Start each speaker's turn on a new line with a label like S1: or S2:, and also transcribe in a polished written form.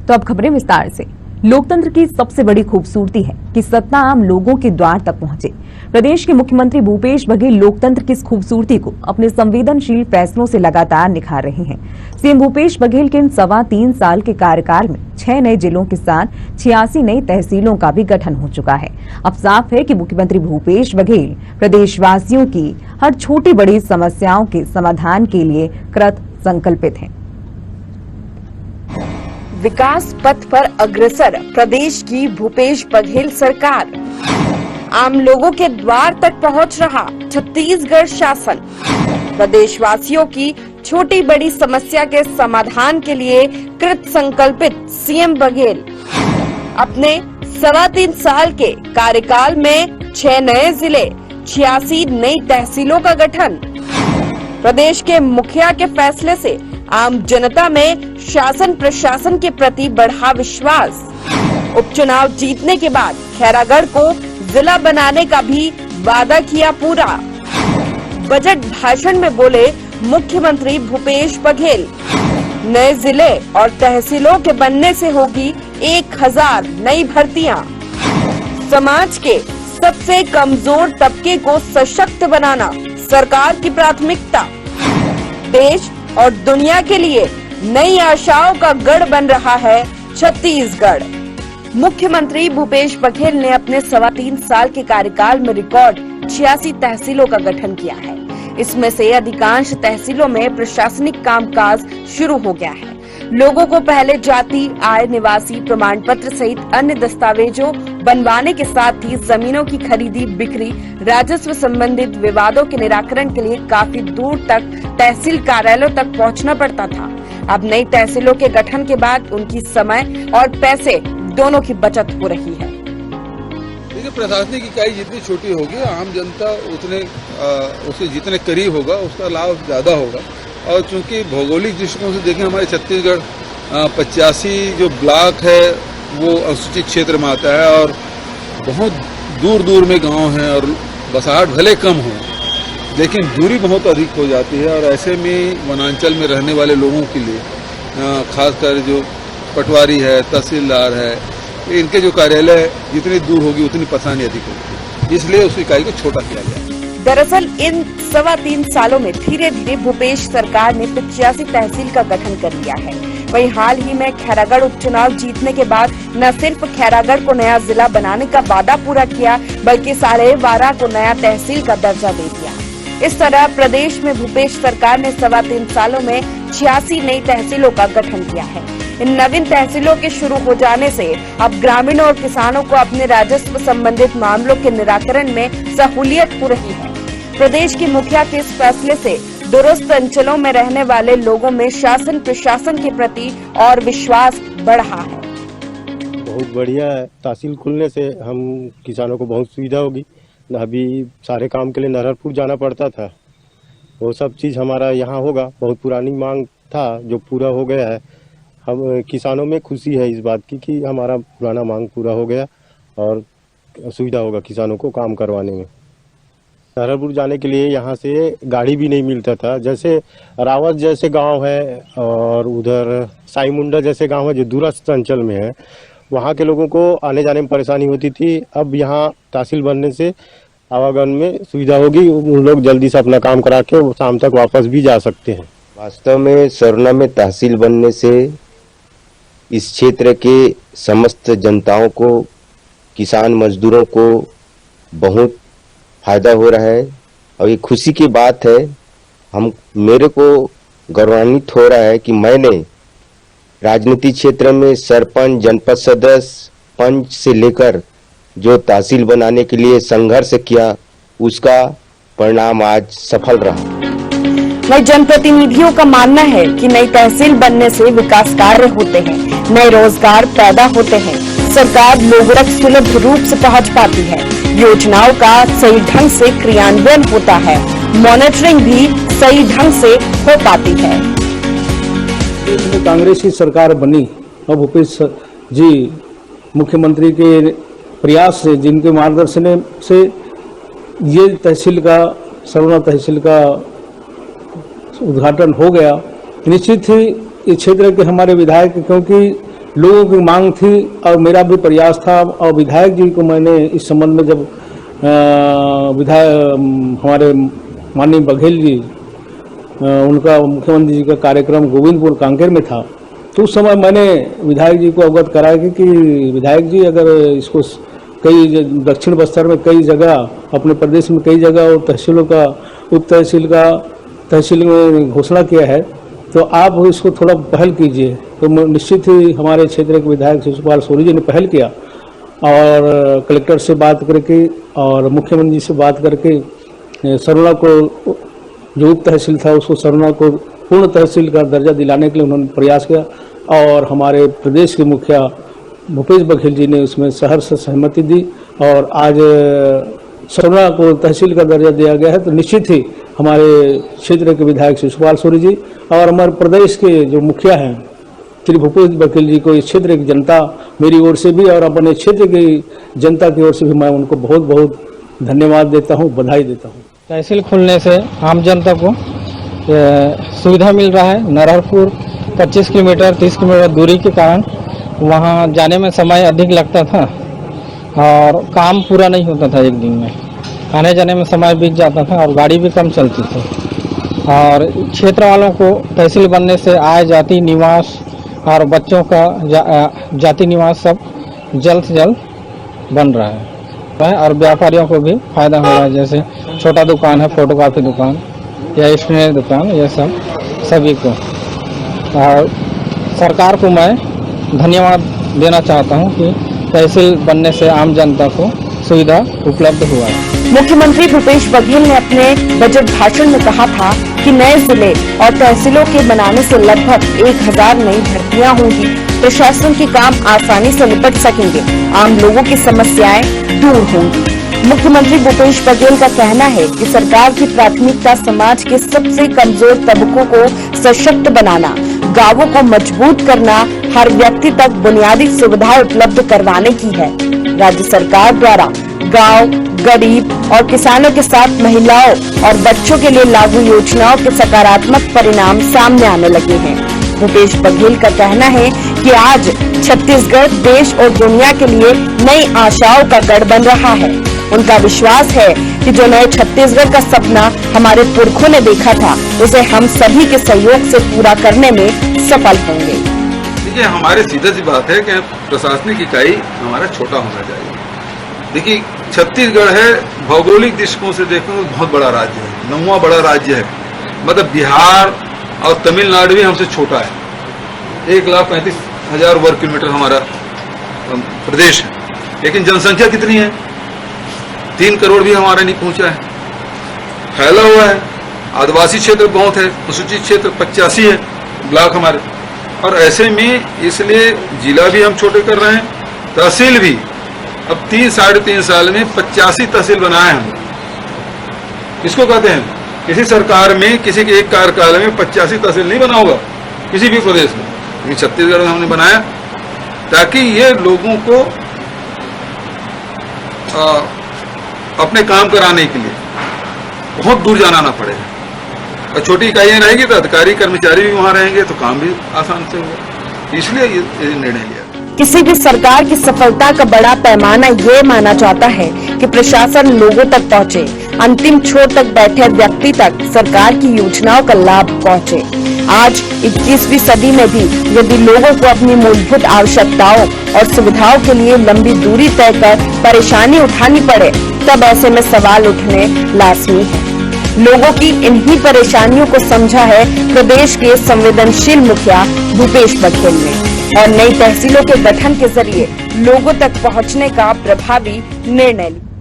S1: तो अब खबरें विस्तार से। लोकतंत्र की सबसे बड़ी खूबसूरती है कि सत्ता आम लोगों के द्वार तक पहुंचे। प्रदेश के मुख्यमंत्री भूपेश बघेल लोकतंत्र की इस खूबसूरती को अपने संवेदनशील फैसलों से लगातार निखार रहे हैं। सीएम भूपेश बघेल के इन 3.25 साल के कार्यकाल में 6 नए जिलों के साथ 86 नई तहसीलों का भी गठन हो चुका है। अब साफ है कि मुख्यमंत्री भूपेश बघेल प्रदेशवासियों की हर छोटी बड़ी समस्याओं के समाधान के लिए कृत संकल्पित हैं।
S2: विकास पथ पर अग्रसर प्रदेश की भूपेश बघेल सरकार, आम लोगों के द्वार तक पहुंच रहा छत्तीसगढ़ शासन, प्रदेशवासियों की छोटी बड़ी समस्या के समाधान के लिए कृत संकल्पित सीएम बघेल। अपने 3.25 साल के कार्यकाल में 6 नए जिले, 86 नई तहसीलों का गठन। प्रदेश के मुखिया के फैसले से आम जनता में शासन प्रशासन के प्रति बढ़ा विश्वास। उपचुनाव जीतने के बाद खैरागढ़ को जिला बनाने का भी वादा किया पूरा। बजट भाषण में बोले मुख्यमंत्री भूपेश बघेल, नए जिले और तहसीलों के बनने से होगी 1000 नई भर्तियां। समाज के सबसे कमजोर तबके को सशक्त बनाना सरकार की प्राथमिकता। देश और दुनिया के लिए नई आशाओं का गढ़ बन रहा है छत्तीसगढ़। मुख्यमंत्री भूपेश बघेल ने अपने 3.25 साल के कार्यकाल में रिकॉर्ड 86 तहसीलों का गठन किया है। इसमें से अधिकांश तहसीलों में प्रशासनिक कामकाज शुरू हो गया है। लोगों को पहले जाति, आय, निवासी प्रमाण पत्र सहित अन्य दस्तावेजों बनवाने के साथ ही जमीनों की खरीदी बिक्री, राजस्व संबंधित विवादों के निराकरण के लिए काफी दूर तक तहसील कार्यालयों तक पहुंचना पड़ता था। अब नई तहसीलों के गठन के बाद उनकी समय और पैसे दोनों की बचत हो रही है।
S3: देखिए, प्रशासनिक इकाई जितनी छोटी होगी, आम जनता उसके जितने करीब होगा उसका लाभ ज्यादा होगा। और चूंकि भौगोलिक दृष्टिकोण से देखें, हमारे छत्तीसगढ़ 85 जो ब्लॉक है वो अनुसूचित क्षेत्र में आता है और बहुत दूर दूर में गांव हैं और बसाहट भले कम हो लेकिन दूरी बहुत अधिक हो जाती है। और ऐसे में वनांचल में रहने वाले लोगों के लिए खासकर जो पटवारी है, तहसीलदार है, इनके जो कार्यालय जितनी दूर होगी उतनी परेशानी अधिक होगी, इसलिए उस इकाई को छोटा किया गया।
S2: दरअसल इन 3.25 सालों में धीरे धीरे भूपेश सरकार ने 85 तहसील का गठन कर लिया है। वहीं हाल ही में खैरागढ़ उपचुनाव जीतने के बाद न सिर्फ खैरागढ़ को नया जिला बनाने का वादा पूरा किया, बल्कि 12.5 को नया तहसील का दर्जा दे दिया। इस तरह प्रदेश में भूपेश सरकार ने 3.25 सालों में 86 नई तहसीलों का गठन किया है। इन नवीन तहसीलों के शुरू हो जाने से अब ग्रामीणों और किसानों को अपने राजस्व संबंधित मामलों के निराकरण में सहूलियत हो रही है। प्रदेश की मुखिया के इस फैसले से दूरस्थ अंचलों में रहने वाले लोगों में शासन प्रशासन के प्रति और विश्वास बढ़ा है।
S4: बहुत बढ़िया है। तहसील खुलने से हम किसानों को बहुत सुविधा होगी। अभी सारे काम के लिए नरहरपुर जाना पड़ता था, वो सब चीज़ हमारा यहाँ होगा। बहुत पुरानी मांग था जो पूरा हो गया है। हम किसानों में खुशी है इस बात की कि हमारा पुराना मांग पूरा हो गया और सुविधा होगा किसानों को काम करवाने में। नरहरपुर जाने के लिए यहाँ से गाड़ी भी नहीं मिलता था। जैसे रावत जैसे गांव है और उधर साईमुंडा जैसे गांव है जो दूरस्थ अंचल में है, वहाँ के लोगों को आने जाने में परेशानी होती थी। अब यहाँ तहसील बनने से आवागमन में सुविधा होगी। उन लोग जल्दी से अपना काम करा के शाम तक वापस भी जा सकते हैं।
S5: वास्तव में सरना में तहसील बनने से इस क्षेत्र के समस्त जनताओं को, किसान मजदूरों को बहुत फायदा हो रहा है और ये खुशी की बात है। मेरे को गौरवान्वित हो रहा है कि मैंने राजनीति क्षेत्र में सरपंच, जनपद सदस्य, पंच से लेकर जो तहसील बनाने के लिए संघर्ष किया, उसका परिणाम आज सफल रहा।
S2: वहीं जनप्रतिनिधियों का मानना है कि नई तहसील बनने से विकास कार्य होते हैं, नए रोजगार पैदा होते हैं, सरकार लोगों तक सुलभ रूप से पहुंच पाती है, योजनाओं का सही ढंग से क्रियान्वयन होता है, मॉनिटरिंग भी सही ढंग से हो पाती है।
S6: देश में कांग्रेस की सरकार बनी और भूपेश जी मुख्यमंत्री के प्रयास से, जिनके मार्गदर्शन से ये तहसील का, सरना तहसील का उद्घाटन हो गया। निश्चित ही इस क्षेत्र के हमारे विधायक, क्योंकि लोगों की मांग थी और मेरा भी प्रयास था। और विधायक जी को मैंने इस संबंध में जब हमारे माननीय बघेल जी उनका मुख्यमंत्री जी का कार्यक्रम गोविंदपुर कांकेर में था, तो उस समय मैंने विधायक जी को अवगत कराया कि विधायक जी अगर इसको कई दक्षिण बस्तर में कई जगह, अपने प्रदेश में कई जगह और तहसीलों का उप तहसील में घोषणा किया है, तो आप इसको थोड़ा पहल कीजिए। तो निश्चित ही हमारे क्षेत्र के विधायक शिशुपाल सोरी जी ने पहल किया और कलेक्टर से बात करके और मुख्यमंत्री जी से बात करके सरुणा को, जो उप तहसील था उसको सरुणा को पूर्ण तहसील का दर्जा दिलाने के लिए उन्होंने प्रयास किया और हमारे प्रदेश के मुखिया भूपेश बघेल जी ने उसमें सहर्ष सहमति दी और आज सरुणा को तहसील का दर्जा दिया गया है। तो निश्चित ही हमारे क्षेत्र के विधायक शिशुपाल सोरी जी और हमारे प्रदेश के जो मुखिया हैं श्री भूपेश बघेल जी को इस क्षेत्र की जनता मेरी ओर से भी और अपने क्षेत्र की जनता की ओर से भी मैं उनको बहुत बहुत धन्यवाद देता हूँ, बधाई देता हूँ।
S7: तहसील खुलने से आम जनता को सुविधा मिल रहा है। नरहरपुर 25 किलोमीटर 30 किलोमीटर दूरी के कारण वहाँ जाने में समय अधिक लगता था और काम पूरा नहीं होता था एक दिन में, आने जाने में समय बीत जाता था और गाड़ी भी कम चलती थी। और क्षेत्र वालों को तहसील बनने से आय जाति निवास और बच्चों का जाति निवास सब जल्द से जल्द बन रहा है और व्यापारियों को भी फायदा हो रहा है। जैसे छोटा दुकान है, फोटोकॉपी दुकान या स्टेशनरी दुकान, ये सब सभी को। और सरकार को मैं धन्यवाद देना चाहता हूँ कि तहसील बनने से आम जनता को सुविधा उपलब्ध हुआ है।
S2: मुख्यमंत्री भूपेश बघेल ने अपने बजट भाषण में कहा था कि नए जिले और तहसीलों के बनाने से लगभग 1000 नई भर्तियां होंगी, प्रशासन के काम आसानी से निपट सकेंगे, आम लोगों की समस्याएं दूर होंगी। मुख्यमंत्री भूपेश बघेल का कहना है कि सरकार की प्राथमिकता समाज के सबसे कमजोर तबकों को सशक्त बनाना, गांवों को मजबूत करना, हर व्यक्ति तक बुनियादी सुविधाएं उपलब्ध करवाने की है। राज्य सरकार द्वारा गांव, गरीब और किसानों के साथ महिलाओं और बच्चों के लिए लागू योजनाओं के सकारात्मक परिणाम सामने आने लगे हैं। भूपेश बघेल का कहना है कि आज छत्तीसगढ़ देश और दुनिया के लिए नई आशाओं का गढ़ बन रहा है। उनका विश्वास है कि जो नए छत्तीसगढ़ का सपना हमारे पुरखों ने देखा था, उसे हम सभी के सहयोग से पूरा करने में सफल होंगे।
S3: देखिए, हमारे सीधी सी बात है कि प्रशासनिक इकाई हमारा छोटा होना चाहिए। देखिए, छत्तीसगढ़ है, भौगोलिक दृष्टिकोण से देखो तो बहुत बड़ा राज्य है, 9वां बड़ा राज्य है। मतलब बिहार और तमिलनाडु भी हमसे छोटा है। 1,35,000 वर्ग किलोमीटर हमारा प्रदेश है, लेकिन जनसंख्या कितनी है? 3 करोड़ भी हमारा नहीं पहुंचा है, फैला हुआ है। आदिवासी क्षेत्र बहुत है, अनुसूचित क्षेत्र 85 है ब्लॉक हमारे। और ऐसे में इसलिए जिला भी हम छोटे कर रहे हैं, तहसील भी। अब 3-3.5 साल में 85 तहसील बनाए हम। इसको कहते हैं किसी सरकार में किसी के एक कार्यकाल में 85 तहसील नहीं बना होगा किसी भी प्रदेश में, लेकिन छत्तीसगढ़ में हमने बनाया ताकि ये लोगों को अपने काम कराने के लिए बहुत दूर जाना ना पड़े। और छोटी इकाइयां रहेगी तो अधिकारी कर्मचारी भी वहां रहेंगे तो काम भी आसान से होगा, इसलिए ये निर्णय लिया।
S2: किसी भी सरकार की सफलता का बड़ा पैमाना ये माना जाता है कि प्रशासन लोगों तक पहुँचे, अंतिम छोर तक बैठे व्यक्ति तक सरकार की योजनाओं का लाभ पहुँचे। आज 21वीं सदी में भी यदि लोगों को अपनी मूलभूत आवश्यकताओं और सुविधाओं के लिए लंबी दूरी तय कर परेशानी उठानी पड़े, तब ऐसे में सवाल उठने लाजमी है। लोगों की इन्हीं परेशानियों को समझा है प्रदेश के संवेदनशील मुखिया भूपेश बघेल ने और नई तहसीलों के गठन के जरिए लोगों तक पहुंचने का प्रभावी निर्णय लिया।